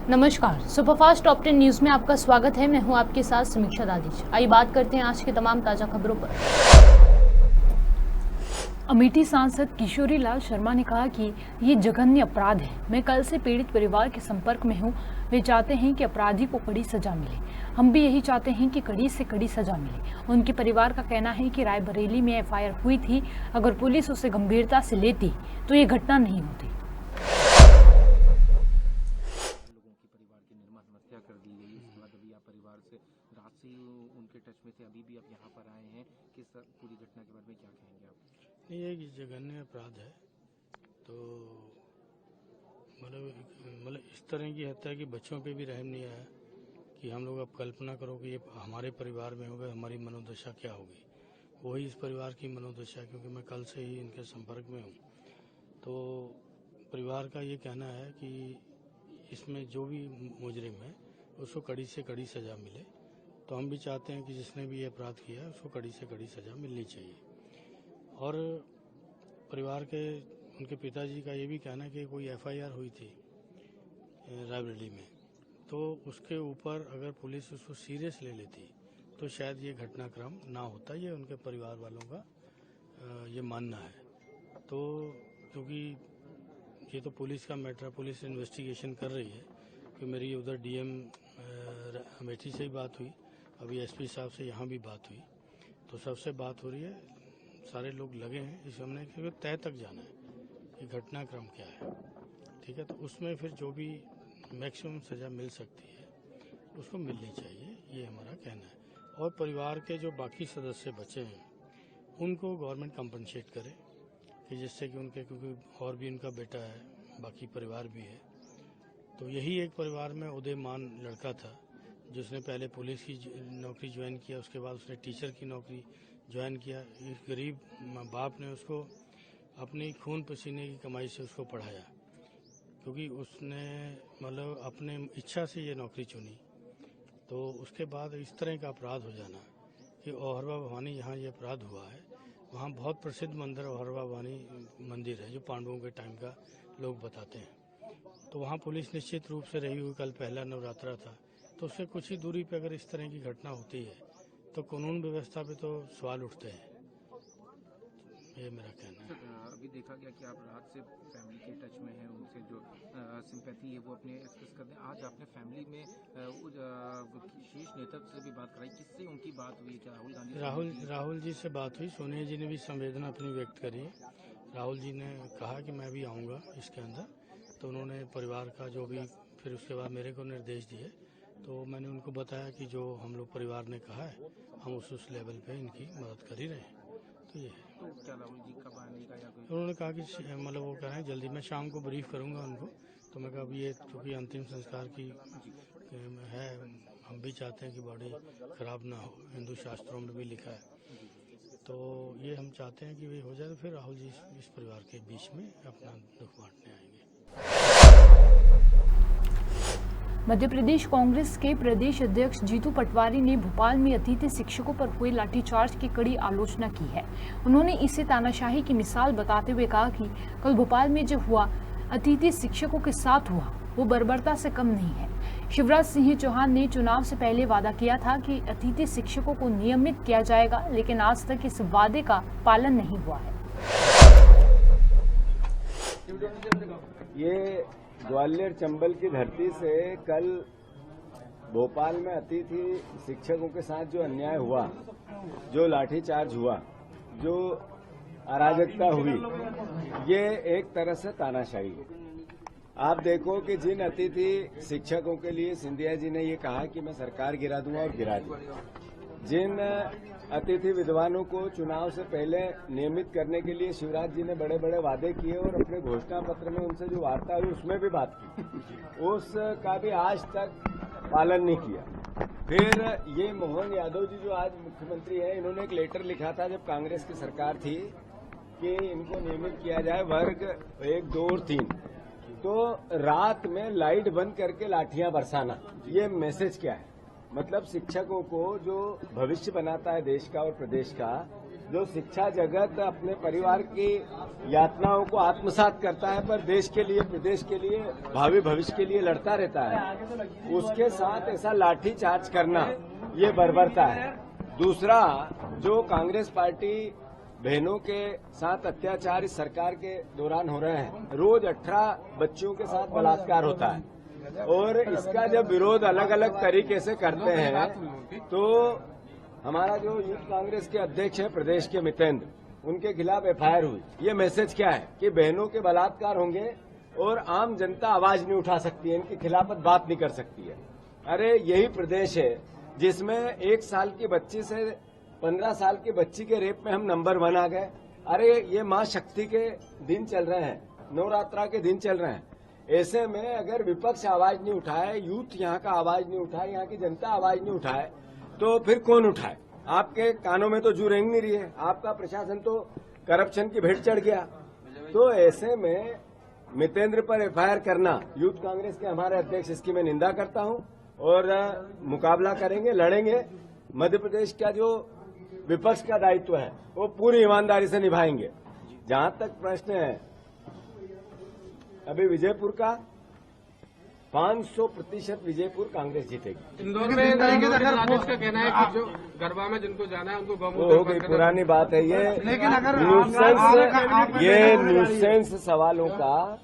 नमस्कार, superfast top 10 news में आपका स्वागत है। मैं हूं आपके साथ समीक्षा दादिश। आइए बात करते हैं आज की तमाम ताजा खबरों पर। अमेठी सांसद किशोरी लाल शर्मा ने कहा कि ये जघन्य अपराध है। मैं कल से पीड़ित परिवार के संपर्क में हूं। वे चाहते हैं कि अपराधी को कड़ी सजा मिले। हम भी यही चाहते हैं कि कड़ी से कड़ी सजा मिले। उनके परिवार का कहना है कि रायबरेली में एफआईआर हुई थी। अगर पुलिस उसे गंभीरता से लेती तो ये घटना नहीं होती। कर दी गई, उसके बाद अभी आप परिवार से रात से ही उनके टच में थे, अभी भी आप यहाँ पर आए हैं, किस पूरी घटना के बारे में क्या कहेंगे आप? नहीं, ये जघन्य अपराध है। तो मतलब इस तरह की हत्या की बच्चों पे भी रहम नहीं आया कि हम लोग अब कल्पना करो कि ये हमारे परिवार में हो गए, हमारी मनोदशा क्या होगी। वही इस परिवार की मनोदशा, क्योंकि मैं कल से ही इनके संपर्क में हूँ। तो परिवार का ये कहना है कि इसमें जो भी मुजरिम है उसको कड़ी से कड़ी सजा मिले। तो हम भी चाहते हैं कि जिसने भी ये अपराध किया है उसको कड़ी से कड़ी सजा मिलनी चाहिए। और परिवार के उनके पिताजी का ये भी कहना है कि कोई एफआईआर हुई थी रायबरेली में, तो उसके ऊपर अगर पुलिस उसको सीरियस ले लेती तो शायद ये घटनाक्रम ना होता। ये उनके परिवार वालों का ये मानना है। तो क्योंकि ये तो पुलिस का मैटर है, पुलिस इन्वेस्टिगेशन कर रही है। कि मेरी उधर डीएम अमेठी से ही बात हुई, अभी एसपी साहब से यहाँ भी बात हुई, तो सबसे बात हो रही है। सारे लोग लगे हैं इस हमने क्योंकि तय तक जाना है कि घटनाक्रम क्या है। ठीक है, तो उसमें फिर जो भी मैक्सिमम सज़ा मिल सकती है उसको मिलनी चाहिए, ये हमारा कहना है। और परिवार के जो बाकी सदस्य बचे हैं उनको गवर्नमेंट कंपनसेट करे कि जिससे कि उनके, क्योंकि और भी उनका बेटा है, बाकी परिवार भी है। तो यही एक परिवार में उदयमान लड़का था जिसने पहले पुलिस की नौकरी ज्वाइन किया, उसके बाद उसने टीचर की नौकरी ज्वाइन किया। इस गरीब बाप ने उसको अपनी खून पसीने की कमाई से उसको पढ़ाया, क्योंकि उसने मतलब अपने इच्छा से ये नौकरी चुनी। तो उसके बाद इस तरह का अपराध हो जाना कि ओहरवा भवानी यहाँ ये अपराध हुआ है, वहाँ बहुत प्रसिद्ध मंदिर ओहरवा भवानी मंदिर है जो पांडवों के टाइम का लोग बताते हैं। तो वहाँ पुलिस निश्चित रूप से रही हुई, कल पहला नवरात्रा था, तो उससे कुछ ही दूरी पे अगर इस तरह की घटना होती है तो कानून व्यवस्था पे तो सवाल उठते हैं। ये मेरा कहना है। अभी देखा गया कि आप रात से फैमिली के टच में हैं, उनसे जो सिंपैथी है वो अपने एक्सप्रेस कर दें। आज आपने फैमिली में शीर्ष नेतृत्व से भी बात कराई, किससे उनकी बात हुई? क्या राहुल गांधी? राहुल जी से बात हुई। सोनिया जी ने भी संवेदना अपनी व्यक्त करी है। राहुल जी ने कहा कि मैं भी आऊँगा इसके अंदर। तो उन्होंने परिवार का जो भी, फिर उसके बाद मेरे को निर्देश दिए। तो मैंने उनको बताया कि जो हम लोग परिवार ने कहा है हम उस लेवल पे इनकी मदद कर ही रहे हैं। तो ये है। तो क्या राहुल जी कब आने का या कोई? उन्होंने कहा कि मतलब वो कह रहे हैं जल्दी, मैं शाम को ब्रीफ करूंगा उनको। तो मैं कहा अभी ये क्योंकि अंतिम संस्कार की है, हम भी चाहते हैं कि बॉडी खराब ना हो, हिंदू शास्त्रों में भी लिखा है। तो ये हम चाहते हैं कि वे हो जाए, तो फिर राहुल जी इस परिवार के बीच में अपना दुख बांटने आएंगे। मध्य प्रदेश कांग्रेस के प्रदेश अध्यक्ष जीतू पटवारी ने भोपाल में अतिथि शिक्षकों पर हुए लाठीचार्ज की कड़ी आलोचना की है। उन्होंने इसे तानाशाही की मिसाल बताते हुए कहा कि कल भोपाल में जो हुआ अतिथि शिक्षकों के साथ हुआ वो बर्बरता से कम नहीं है। शिवराज सिंह चौहान ने चुनाव से पहले वादा किया था कि अतिथि शिक्षकों को नियमित किया जाएगा, लेकिन आज तक इस वादे का पालन नहीं हुआ है। ये ग्वालियर चंबल की धरती से कल भोपाल में अतिथि शिक्षकों के साथ जो अन्याय हुआ, जो लाठीचार्ज हुआ, जो अराजकता हुई, ये एक तरह से तानाशाही है। आप देखो कि जिन अतिथि शिक्षकों के लिए सिंधिया जी ने ये कहा कि मैं सरकार गिरा दूंगा और गिरा दूंगा, जिन अतिथि विद्वानों को चुनाव से पहले नियमित करने के लिए शिवराज जी ने बड़े बड़े वादे किए और अपने घोषणा पत्र में उनसे जो वार्ता हुई उसमें भी बात की, उसका भी आज तक पालन नहीं किया। फिर ये मोहन यादव जी जो आज मुख्यमंत्री हैं, इन्होंने एक लेटर लिखा था जब कांग्रेस की सरकार थी कि इनको नियमित किया जाए वर्ग 1, 2 और 3। तो रात में लाइट बंद करके लाठियां बरसाना, ये मैसेज क्या है? मतलब शिक्षकों को जो भविष्य बनाता है देश का और प्रदेश का, जो शिक्षा जगत अपने परिवार की यातनाओं को आत्मसात करता है पर देश के लिए, प्रदेश के लिए, भावी भविष्य के लिए लड़ता रहता है, उसके साथ ऐसा लाठी चार्ज करना ये बर्बरता है। दूसरा, जो कांग्रेस पार्टी बहनों के साथ अत्याचार इस सरकार के दौरान हो रहे हैं, रोज 18 बच्चियों के साथ बलात्कार होता है और इसका जब विरोध अलग अलग तरीके से करते हैं तो हमारा जो यूथ कांग्रेस के अध्यक्ष है प्रदेश के मितेंद्र, उनके खिलाफ एफआईआर हुई। ये मैसेज क्या है कि बहनों के बलात्कार होंगे और आम जनता आवाज नहीं उठा सकती है, इनके खिलाफ बात नहीं कर सकती है। अरे यही प्रदेश है जिसमें 1 साल की बच्ची से 15 साल की बच्ची के रेप में हम नंबर 1 आ गए। अरे ये मां शक्ति के दिन चल रहे हैं, नवरात्रा के दिन चल रहे हैं। ऐसे में अगर विपक्ष आवाज नहीं उठाए, यूथ यहाँ का आवाज नहीं उठाए, यहाँ की जनता आवाज नहीं उठाए तो फिर कौन उठाए? आपके कानों में तो जू रेंग नहीं रही है, आपका प्रशासन तो करप्शन की भेंट चढ़ गया। तो ऐसे में मितेंद्र पर एफआईआर करना, यूथ कांग्रेस के हमारे अध्यक्ष, इसकी मैं निंदा करता हूं और मुकाबला करेंगे, लड़ेंगे। मध्य प्रदेश का जो विपक्ष का दायित्व है वो पूरी ईमानदारी से निभाएंगे। जहां तक प्रश्न है अभी विजयपुर का, 500% विजयपुर कांग्रेस जीतेगी। इंदौर में राजेश का कहना है कि जो गरबा में जिनको जाना है उनको वो हो गई पुरानी बात है। ये न्यूसेंस सवालों का,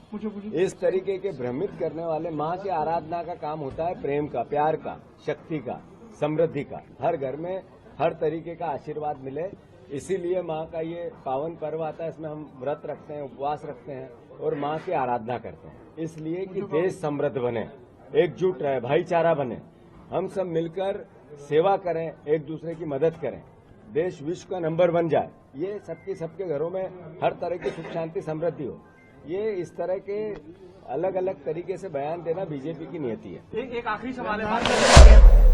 इस तरीके के भ्रमित करने वाले, माँ की आराधना का काम होता है प्रेम का, प्यार का, शक्ति का, समृद्धि का। हर घर में हर तरीके का आशीर्वाद मिले, इसीलिए माँ का ये पावन पर्व आता है। इसमें हम व्रत रखते हैं, उपवास रखते हैं और माँ की आराधना करते हैं, इसलिए कि देश समृद्ध बने, एकजुट रहे, भाईचारा बने, हम सब मिलकर सेवा करें, एक दूसरे की मदद करें, देश विश्व का नंबर 1 जाए। ये सबके घरों में हर तरह की सुख शांति समृद्धि हो। ये इस तरह के अलग अलग तरीके से बयान देना बीजेपी की नीति है। एक आखिरी सवाल है।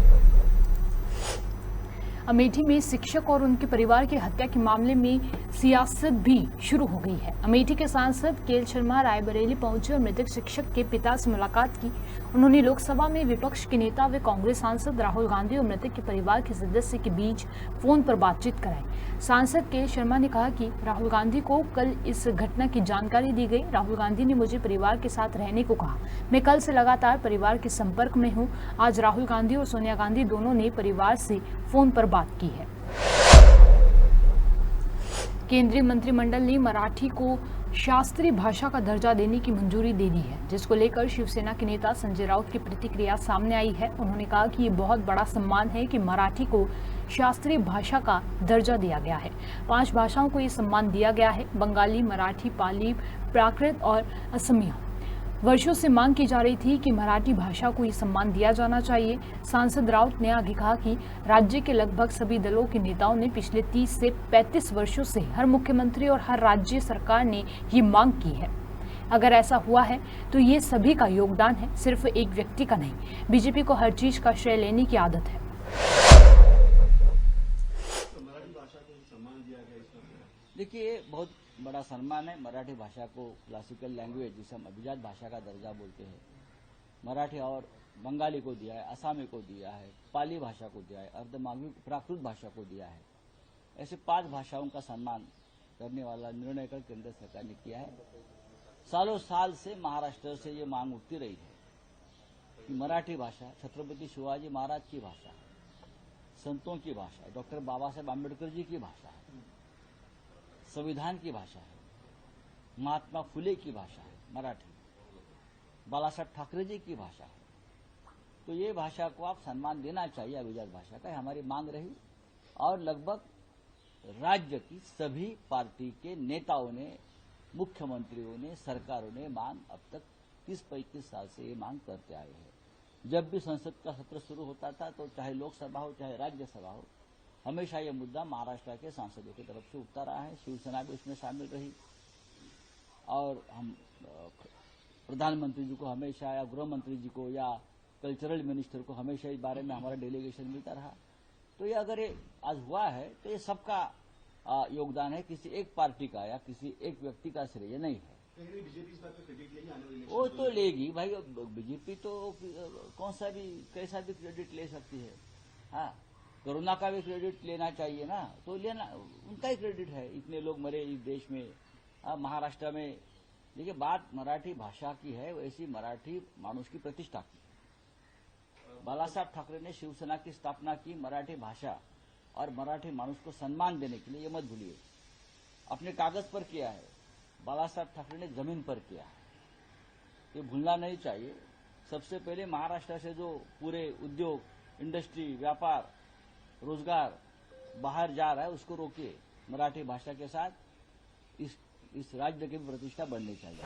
अमेठी में शिक्षक और उनके परिवार की हत्या के मामले में सियासत भी शुरू हो गई है। अमेठी के सांसद केएल शर्मा रायबरेली पहुंचे और मृतक शिक्षक के पिता से मुलाकात की। उन्होंने लोकसभा में विपक्ष के नेता व कांग्रेस सांसद राहुल गांधी और मृतक के परिवार के सदस्य के बीच फोन पर बातचीत कराई। सांसद केएल शर्मा ने कहा कि राहुल गांधी को कल इस घटना की जानकारी दी गई। राहुल गांधी ने मुझे परिवार के साथ रहने को कहा। मैं कल से लगातार परिवार के संपर्क में हूँ। आज राहुल गांधी और सोनिया गांधी दोनों ने परिवार से फोन पर बात की है। केंद्रीय मंत्रिमंडल ने मराठी को शास्त्रीय भाषा का दर्जा देने की मंजूरी दे दी है, जिसको लेकर शिवसेना के नेता संजय राउत की प्रतिक्रिया सामने आई है। उन्होंने कहा कि ये बहुत बड़ा सम्मान है कि मराठी को शास्त्रीय भाषा का दर्जा दिया गया है। 5 भाषाओं को ये सम्मान दिया गया है, बंगाली, मराठी, पाली, प्राकृत और असमिया। वर्षों से मांग की जा रही थी कि मराठी भाषा को ये सम्मान दिया जाना चाहिए। सांसद राउत ने आगे कहा कि राज्य के लगभग सभी दलों के नेताओं ने पिछले 30 से 35 वर्षों से हर मुख्यमंत्री और हर राज्य सरकार ने ये मांग की है। अगर ऐसा हुआ है तो ये सभी का योगदान है, सिर्फ एक व्यक्ति का नहीं। बीजेपी को हर चीज का श्रेय लेने की आदत है। देखिए, बहुत बड़ा सम्मान है। मराठी भाषा को क्लासिकल लैंग्वेज, जिसे हम अभिजात भाषा का दर्जा बोलते हैं, मराठी और बंगाली को दिया है, असमी को दिया है, पाली भाषा को दिया है, अर्धमानवी प्राकृत भाषा को दिया है। ऐसे 5 भाषाओं का सम्मान करने वाला निर्णय कर केंद्र सरकार ने किया है। सालों साल से महाराष्ट्र से ये मांग उठती रही है कि मराठी भाषा छत्रपति शिवाजी महाराज की भाषा है, संतों की भाषा है, डॉक्टर बाबा साहेब आम्बेडकर जी की भाषा है, संविधान की भाषा है, महात्मा फुले की भाषा है मराठी, बाला साहब ठाकरे जी की भाषा है। तो ये भाषा को आप सम्मान देना चाहिए, अभिजात भाषा का, हमारी मांग रही। और लगभग राज्य की सभी पार्टी के नेताओं ने, मुख्यमंत्रियों ने, सरकारों ने मांग अब तक 30-35 साल से ये मांग करते आए हैं। जब भी संसद का सत्र शुरू होता था, तो चाहे लोकसभा हो चाहे राज्यसभा हो, हमेशा ये मुद्दा महाराष्ट्र के सांसदों की तरफ से उठता रहा है। शिवसेना भी इसमें शामिल रही और हम प्रधानमंत्री जी को हमेशा, या गृह मंत्री जी को, या कल्चरल मिनिस्टर को हमेशा इस बारे में हमारा डेलीगेशन मिलता रहा। तो ये अगर ये आज हुआ है तो ये सबका योगदान है, किसी एक पार्टी का या किसी एक व्यक्ति का श्रेय नहीं है। वो तो लेगी भाई, बीजेपी तो कौन सा भी कैसा भी क्रेडिट ले सकती है। हाँ, कोरोना का भी क्रेडिट लेना चाहिए ना, तो लेना उनका ही क्रेडिट है, इतने लोग मरे इस देश में। महाराष्ट्र में देखिए, बात मराठी भाषा की है, वैसी मराठी मानुष की प्रतिष्ठा की। बालासाहेब ठाकरे ने शिवसेना की स्थापना की मराठी भाषा और मराठी मानुष को सम्मान देने के लिए, ये मत भूलिए। अपने कागज पर किया है, बालासाहेब ठाकरे ने जमीन पर किया है, ये भूलना नहीं चाहिए। सबसे पहले महाराष्ट्र से जो पूरे उद्योग, इंडस्ट्री, व्यापार, रोजगार बाहर जा रहा है, उसको रोकिए। मराठी भाषा के साथ इस राज्य की प्रतिष्ठा बढ़नी चाहिए।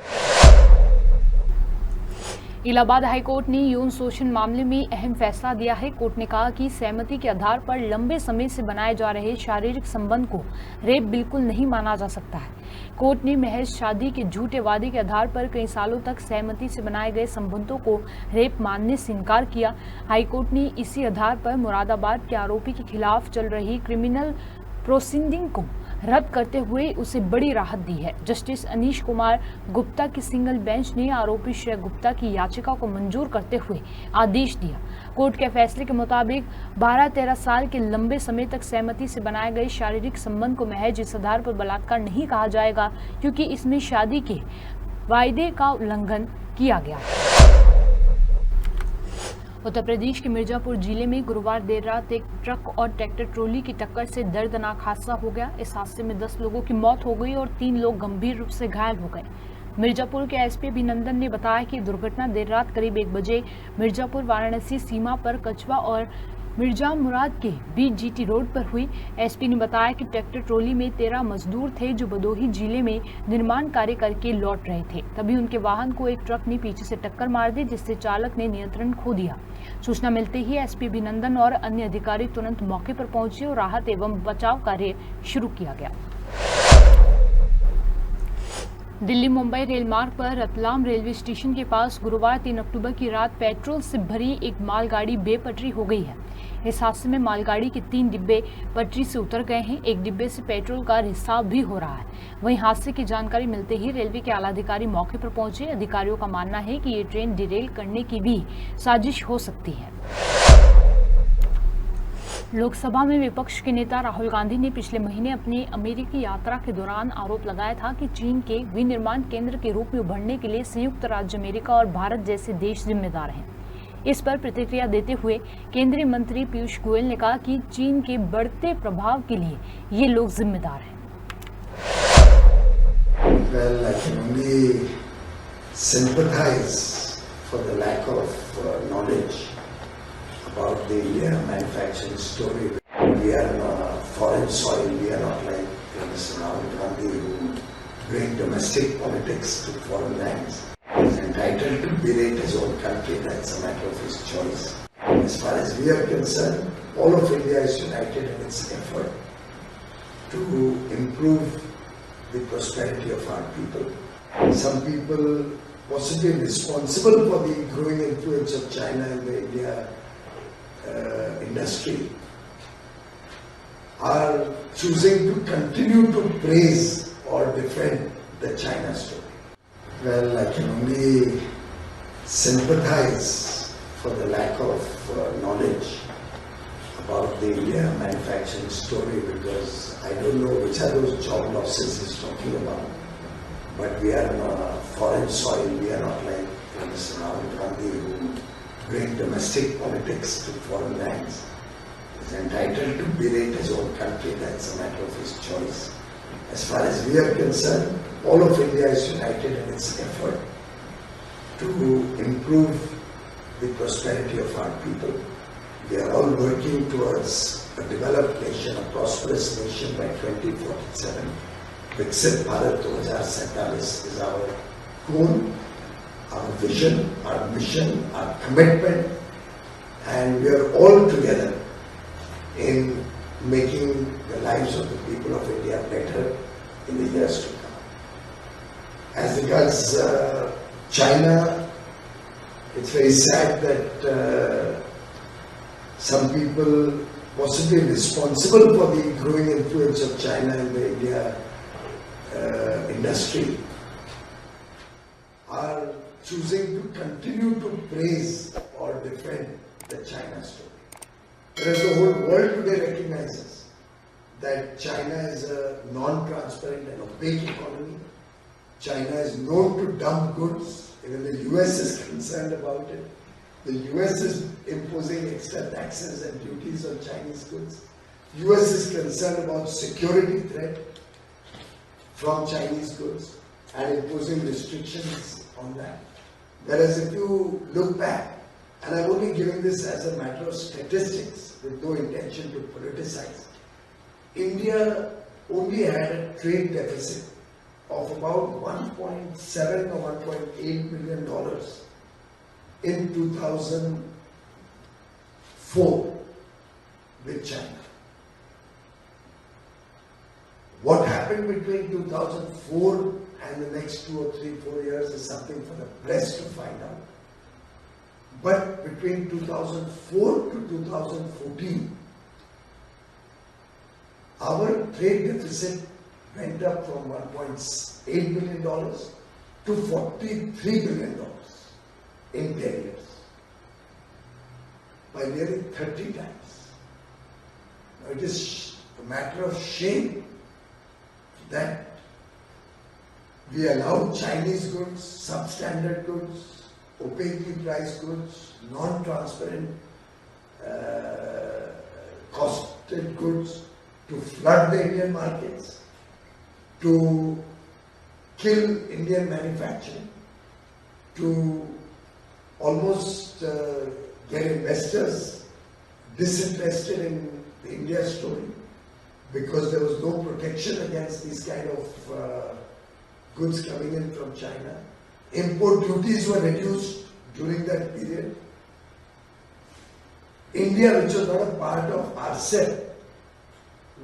इलाहाबाद हाईकोर्ट ने यौन शोषण मामले में अहम फैसला दिया है। कोर्ट ने कहा कि सहमति के आधार पर लंबे समय से बनाए जा रहे शारीरिक संबंध को रेप बिल्कुल नहीं माना जा सकता है। कोर्ट ने महज शादी के झूठे वादे के आधार पर कई सालों तक सहमति से बनाए गए संबंधों को रेप मानने से इनकार किया। हाईकोर्ट ने इसी आधार पर मुरादाबाद के आरोपी के खिलाफ चल रही क्रिमिनल प्रोसीडिंग को रद्द करते हुए उसे बड़ी राहत दी है। जस्टिस अनीश कुमार गुप्ता की सिंगल बेंच ने आरोपी श्रेय गुप्ता की याचिका को मंजूर करते हुए आदेश दिया। कोर्ट के फैसले के मुताबिक 12-13 साल के लंबे समय तक सहमति से बनाए गए शारीरिक संबंध को महज इस आधार पर बलात्कार नहीं कहा जाएगा, क्योंकि इसमें शादी के वायदे का उल्लंघन किया गया है। उत्तर प्रदेश के मिर्जापुर जिले में गुरुवार देर रात एक ट्रक और ट्रैक्टर ट्रॉली की टक्कर से दर्दनाक हादसा हो गया। इस हादसे में 10 लोगों की मौत हो गई और 3 लोग गंभीर रूप से घायल हो गए। मिर्जापुर के एसपी अभिनंदन ने बताया कि दुर्घटना देर रात करीब 1 बजे मिर्जापुर वाराणसी सीमा पर कछवा और मिर्जा मुराद के बीच जीटी रोड पर हुई। एसपी ने बताया कि ट्रैक्टर ट्रॉली में 13 मजदूर थे जो भदोही जिले में निर्माण कार्य करके लौट रहे थे। तभी उनके वाहन को एक ट्रक ने पीछे से टक्कर मार दी, जिससे चालक ने नियंत्रण खो दिया। सूचना मिलते ही एसपी अभिनंदन और अन्य अधिकारी तुरंत मौके पर पहुंचे और राहत एवं बचाव कार्य शुरू किया गया। दिल्ली मुंबई रेल मार्ग पर रतलाम रेलवे स्टेशन के पास गुरुवार 3 अक्टूबर की रात पेट्रोल से भरी एक मालगाड़ी बेपटरी हो गई है। इस हादसे में मालगाड़ी के 3 डिब्बे पटरी से उतर गए हैं। एक डिब्बे से पेट्रोल का रिसाव भी हो रहा है। वहीं हादसे की जानकारी मिलते ही रेलवे के आला अधिकारी मौके पर पहुंचे। अधिकारियों का मानना है कि ये ट्रेन डिरेल करने की भी साजिश हो सकती है। लोकसभा में विपक्ष के नेता राहुल गांधी ने पिछले महीने अपनी अमेरिकी यात्रा के दौरान आरोप लगाया था कि चीन के विनिर्माण केंद्र के रूप में उभरने के लिए संयुक्त राज्य अमेरिका और भारत जैसे देश जिम्मेदार हैं। इस पर प्रतिक्रिया देते हुए केंद्रीय मंत्री पीयूष गोयल ने कहा कि चीन के बढ़ते प्रभाव के लिए ये लोग जिम्मेदार हैं। Well, I can only sympathize for the lack of knowledge about the India manufacturing story. We are on a foreign soil. We are not like Mr. Rahul Gandhi who bring domestic politics to foreign lands. He is entitled to berate his own country. That's a matter of his choice. As far as we are concerned, all of India is united in its effort to improve the prosperity of our people. Some people possibly responsible for the growing influence of China in the India industry are choosing to continue to praise or defend the China story. Well, I can only sympathize for the lack of knowledge about the India manufacturing story, because I don't know which are those job losses he's talking about. But we are on a foreign soil. We are not like Mr. Rahul Gandhi who bring domestic politics to foreign lands. He is entitled to berate his own country. That's a matter of his choice. As far as we are concerned, all of India is united in its effort to improve the prosperity of our people. We are all working towards a developed nation, a prosperous nation by 2047. Viksit Bharat 2047 is our goal, our vision, our mission, our commitment, and we are all together in making the lives of the people of India better in the years to come. As regards China, it's very sad that some people possibly responsible for the growing influence of China in the India industry are choosing to continue to praise or defend the China story. Whereas the whole world today recognizes that China is a non-transparent and opaque economy. China is known to dump goods. Even the US is concerned about it. The US is imposing extra taxes and duties on Chinese goods. US is concerned about security threat from Chinese goods and imposing restrictions on that. Whereas if you look back, and I'm only giving this as a matter of statistics with no intention to politicize, India only had a trade deficit of about $1.7 or $1.8 billion in 2004 with China. What happened between 2004 and the next 2 or 3, 4 years is something for the press to find out. But between 2004 to 2014, our trade deficit went up from $1.8 billion to $43 billion in 10 years, by nearly 30 times. Now it is a matter of shame that we allowed Chinese goods, substandard goods, opaquely priced goods, non-transparent, costed goods to flood the Indian markets, to kill Indian manufacturing, to almost get investors disinterested in the India story because there was no protection against these kind of goods coming in from China. Import duties were reduced during that period. India, which was not a part of RCEP,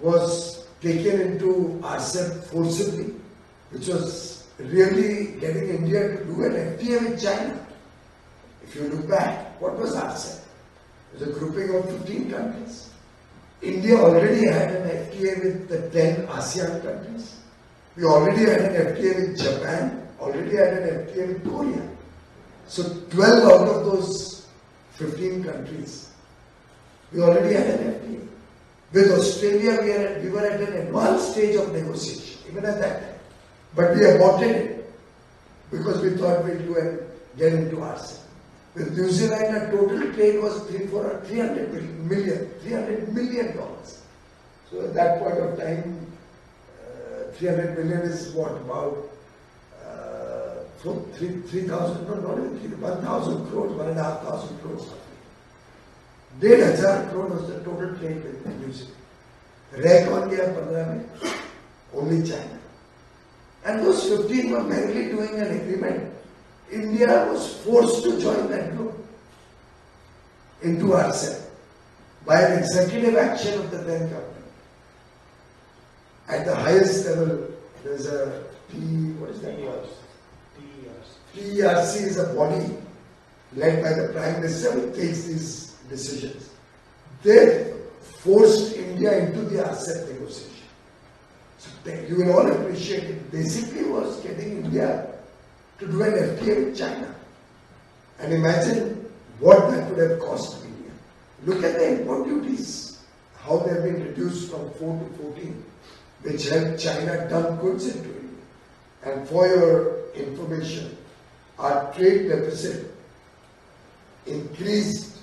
was taken into RCEP forcibly, which was really getting India to do an FTA with China. If you look back, what was RCEP? It was a grouping of 15 countries. India already had an FTA with the 10 ASEAN countries. We already had an FTA with Japan, already had an FTA with Korea. So 12 out of those 15 countries, we already had an FTA. With Australia, we were at an advanced stage of negotiation, even at that time. But we aborted it because we thought we'd do and get into RCEP. With New Zealand, our total trade was $300 million. So at that point of time, 300 million is what, about 3,000, no, not even 1,000 crores, 1,500 crores. 1,500 crore was the total trade with New Zealand. Reh kaun gaya 15 mein? Only China. And those 15 were merely doing an agreement. India was forced to join that group into RCEP by an executive action of the then government. At the highest level, there's a what is that word? TERC is a body led by the Prime Minister who takes these decisions. They forced India into the RCEP negotiation. So you will all appreciate it. Basically was getting India to do an FTA with China. And imagine what that would have cost India. Look at the import duties, how they have been reduced from 4 to 14, which helped China dump goods into India. And for your information, our trade deficit increased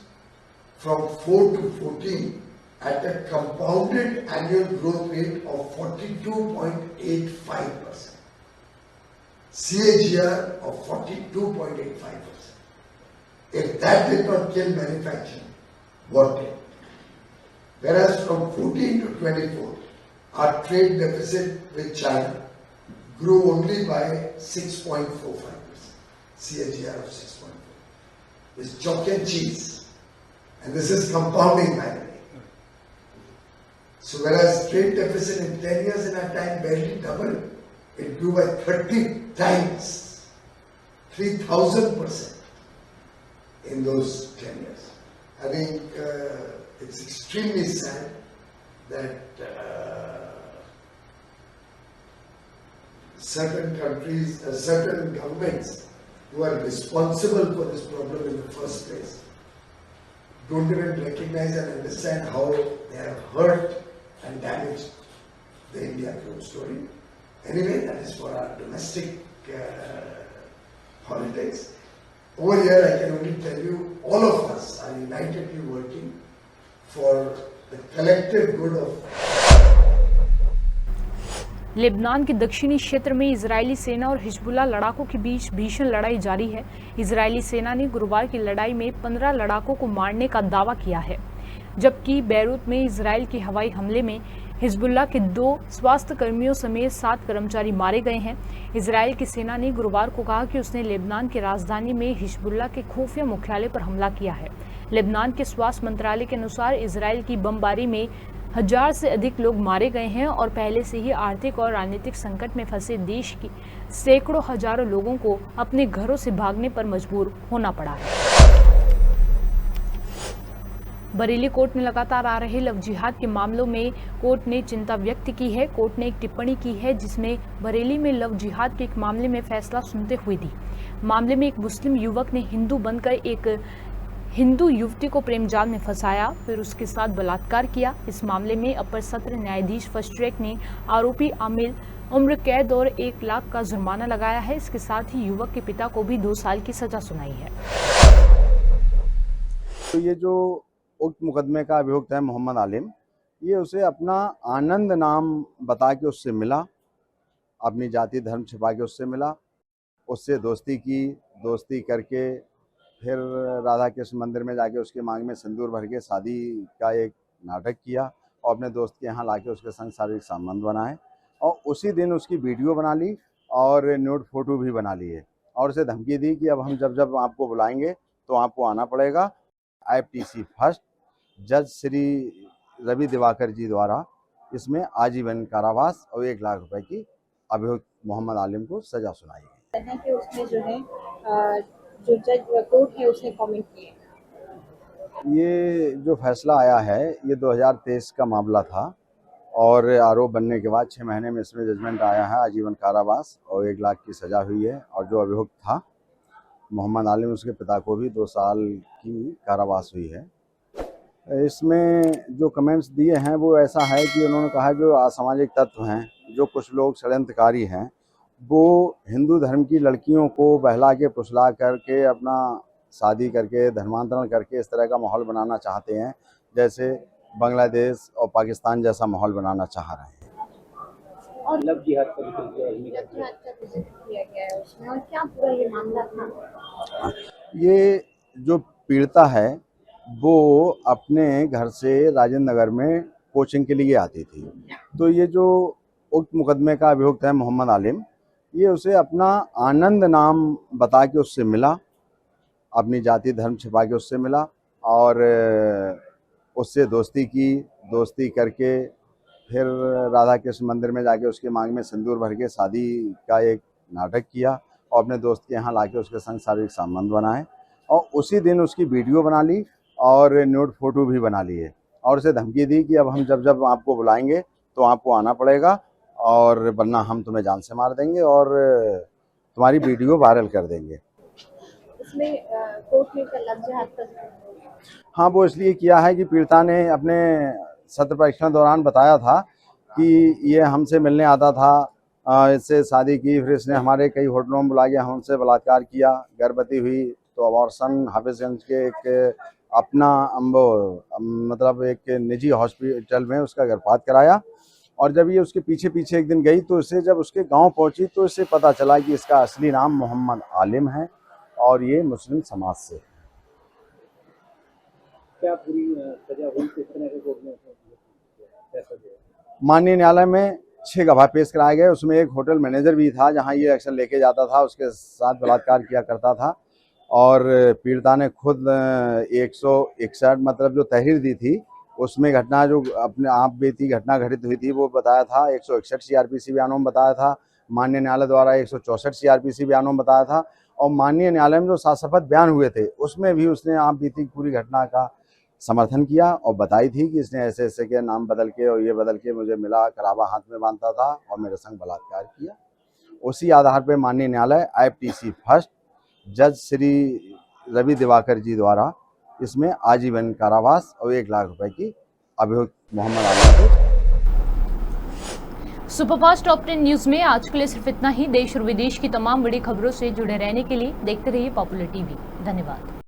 from 4 to 14 at a compounded annual growth rate of 42.85%. CAGR of 42.85%. If that did not kill manufacturing, what did? Whereas from 14 to 24, our trade deficit with China grew only by 6.45%. CAGR of 6.4%. It's chalk and cheese. And this is compounding, by the way. So whereas trade deficit in 10 years in our time barely doubled, it grew by 30 times, 3,000% in those 10 years. I think it's extremely sad that certain countries, certain governments who are responsible for this problem in the first place don't even recognize and understand how they have hurt and damaged the India clone story. Anyway, that is for our domestic politics. Over here, I can only tell you, all of us are unitedly working for the collective good of Lebanon के दक्षिणी क्षेत्र में Israeli सेना और Hezbollah लड़ाकों के बीच भीषण लड़ाई जारी है। इजरायली सेना ने गुरुवार की लड़ाई में 15 लड़ाकों को मारने का दावा किया है, जबकि बैरूत में इजरायल के हवाई हमले में हिजबुल्लाह के 2 स्वास्थ्य कर्मियों समेत 7 कर्मचारी मारे गए हैं। इजरायल की सेना ने गुरुवार को कहा कि उसने लेबनान की राजधानी में हिजबुल्लाह के खुफिया मुख्यालय पर हमला किया है। लेबनान के स्वास्थ्य मंत्रालय के अनुसार इजरायल की बमबारी में 1000 से अधिक लोग मारे गए हैं और पहले से ही आर्थिक और राजनीतिक संकट में फंसे देश की सैकड़ों हजारों लोगों को अपने घरों से भागने पर मजबूर होना पड़ा है। बरेली कोर्ट में लगातार आ रहे लव जिहाद के मामलों में कोर्ट ने चिंता व्यक्त की है। कोर्ट ने एक टिप्पणी की है जिसमें बरेली में लव जिहाद के एक मामले में फैसला सुनते हुए दी। मामले में एक मुस्लिम युवक ने हिंदू बनकर एक हिंदू युवती को प्रेम जाल में फंसाया, फिर उसके साथ बलात्कार किया। इस मामले में अपर सत्र न्यायाधीश फर्स्ट ट्रैक ने आरोपी आमिल उम्र कैद और 1 लाख का जुर्माना लगाया है। इसके साथ ही युवक के पिता को भी 2 साल की सजा सुनाई है। तो ये जो उक्त मुकदमे का अभियुक्त है मोहम्मद आलिम, ये उसे अपना आनंद नाम बता के उससे मिला, अपनी जाति धर्म छिपा के उससे मिला, उससे दोस्ती की, दोस्ती करके फिर राधा कृष्ण मंदिर में जाके उसके मांग में सिंदूर भर के शादी का एक नाटक किया और अपने दोस्त के यहाँ लाके उसके संग शारीरिक संबंध बनाए और उसी दिन उसकी वीडियो बना ली और न्यूड फोटो भी बना लिए और उसे धमकी दी कि अब हम जब आपको बुलाएंगे तो आपको आना पड़ेगा। IPTC फर्स्ट जज श्री रवि दिवाकर जी द्वारा इसमें आजीवन कारावास और 1 लाख रुपए की अभियुक्त मोहम्मद आलिम को सजा सुनाई गई। कि उसमें जो है जो जज कोर्ट है उसने कमेंट किए। ये जो फैसला आया है ये 2023 का मामला था और आरोप बनने के बाद 6 महीने में इसमें जजमेंट आया है, आजीवन कारावास और 1 लाख की सजा हुई है और जो अभियुक्त था मोहम्मद आलिम उसके पिता को भी 2 साल की कारावास हुई है। इसमें जो कमेंट्स दिए हैं वो ऐसा है कि उन्होंने कहा जो असामाजिक तत्व हैं, जो कुछ लोग षड्यंत्रकारी हैं, वो हिंदू धर्म की लड़कियों को बहला के फुसला करके अपना शादी करके धर्मांतरण करके इस तरह का माहौल बनाना चाहते हैं, जैसे बांग्लादेश और पाकिस्तान जैसा माहौल बनाना चाह रहे हैं। और लव जिहाद का जिक्र किया गया है उसमें, और क्या पूरा ये मामला था? ये जो पीड़िता है वो अपने घर से राजेंद्र नगर में कोचिंग के लिए आती थी। तो ये जो उक्त मुकदमे का अभियुक्त है मोहम्मद आलिम, ये उसे अपना आनंद नाम बता के उससे मिला, अपनी जाति धर्म छिपा के उससे मिला और उससे दोस्ती की, दोस्ती करके फिर राधा कृष्ण मंदिर में जाके उसके मांग में सिंदूर भर के शादी का एक नाटक किया और अपने दोस्त के यहाँ लाके उसके संग शारीरिक संबंध बनाए और उसी दिन उसकी वीडियो बना ली और न्यूड फोटो भी बना लिए और उसे धमकी दी कि अब हम जब आपको बुलाएंगे तो आपको आना पड़ेगा और वरना हम तुम्हें जान से मार देंगे और तुम्हारी वीडियो वायरल कर देंगे। इसमें कोर्ट ने लव जिहाद का जिक्र। हाँ, वो इसलिए किया है कि पीड़िता ने अपने सत्र परीक्षण दौरान बताया था कि ये हमसे मिलने आता था, इससे शादी की, फिर इसने हमारे कई होटलों में बुला के हमसे बलात्कार किया, गर्भवती हुई तो अबॉर्शन हाफिजगंज के एक अपना मतलब एक निजी हॉस्पिटल में उसका गर्भपात कराया और जब ये उसके पीछे पीछे एक दिन गई तो इसे जब उसके गांव पहुंची तो इसे पता चला कि इसका असली नाम मोहम्मद आलिम है और ये मुस्लिम समाज से है। क्या पूरी सजा हुई, किस तरह के कोर्ट में माननीय न्यायालय में 6 गवाह पेश कराए गए। उसमें एक होटल मैनेजर भी था जहां ये एक्शन लेके जाता था, उसके साथ बलात्कार किया करता था और पीड़िता ने खुद 161 मतलब जो तहरीर दी थी उसमें घटना जो अपने आप बीती घटना घटित हुई थी वो बताया था। 161 CRPC बयानों में बताया था, माननीय न्यायालय द्वारा 164 CRPC बयानों में बताया था और माननीय न्यायालय में जो साशपथ बयान हुए थे उसमें भी उसने आप बीती पूरी घटना का समर्थन किया और बताई थी कि इसने ऐसे ऐसे के नाम बदल के और ये बदल के मुझे मिला, कलावा हाथ में बांधता था और मेरे संग बलात्कार किया। उसी आधार पर माननीय न्यायालय IPTC फर्स्ट जज श्री रवि दिवाकर जी द्वारा इसमें आजीवन कारावास और 1 लाख रुपए की अभियुक्त मोहम्मद आलम को। सुपरफास्ट टॉप 10 न्यूज में आज के लिए सिर्फ इतना ही। देश और विदेश की तमाम बड़ी खबरों से जुड़े रहने के लिए देखते रहिए पॉपुलर टीवी। धन्यवाद।